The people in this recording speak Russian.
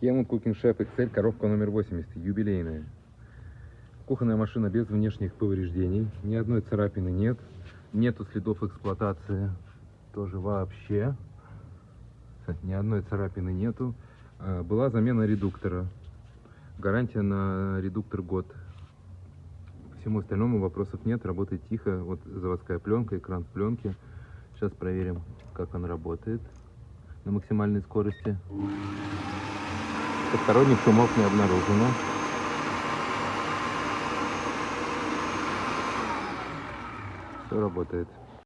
Kenwood Cooking Chef XL, коробка номер 80, юбилейная. Кухонная машина без внешних повреждений, ни одной царапины нет, нету следов эксплуатации, тоже вообще, ни одной царапины нету. Была замена редуктора, гарантия на редуктор год. По всему остальному вопросов нет, работает тихо. Вот заводская пленка, экран в пленке. Сейчас проверим, как он работает на максимальной скорости. Посторонних шумов не обнаружено. Все работает.